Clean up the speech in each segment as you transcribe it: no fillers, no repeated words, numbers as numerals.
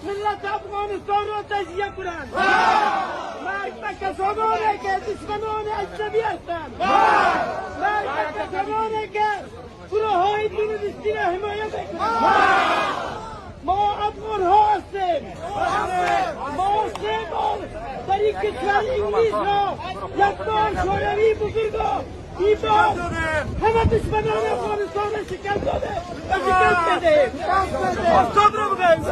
ملت افغانستان را تجزیه کنند. مرگ به کسانی که دشمنان اجنبی هستند. مرگ به کسانی که گروه های تروریستی را حمایت میکنند. ما افغان ها هستیم. ما 3 بار در این کشور انگلیس را یک بار شوروی بزرگا این بار همه دشمنان افغانستان را شکست داده و شکست بده. استاد رو بگیم.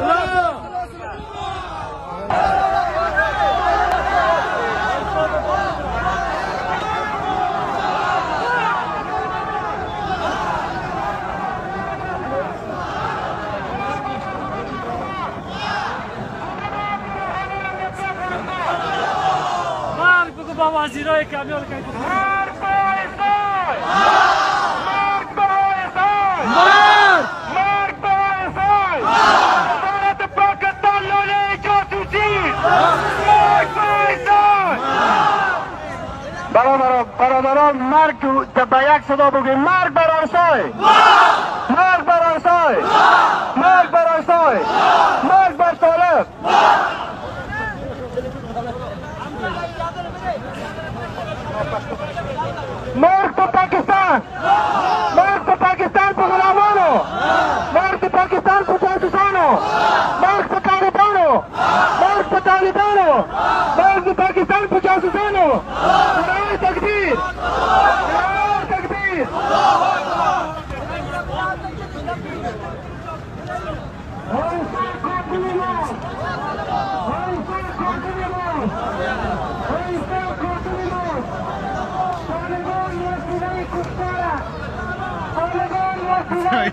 مرگ بگو با وزیرای کمیال که مرگ با اسرائیل! مرگ با اسرائیل! مرگ با اسرائیل! دولت پاکستان لوله جاسوسی! مرگ با اسرائیل! برادران مرگ به یک صدا بگیم مرگ بر اسرائیل! مرگ بر اسرائیل! مرگ بر اسرائیل! مرگ بر طالب! مرگ به پاکستان! مرگ به پاکستان په غلامانو! مرگ به پاکستان په جاسوسانو! مرگ به طالبانو! مرگ به طالبانو! مرگ به پاکستان په جاسوسانو! نعره تکبیر! نعره تکبیر! Sorry,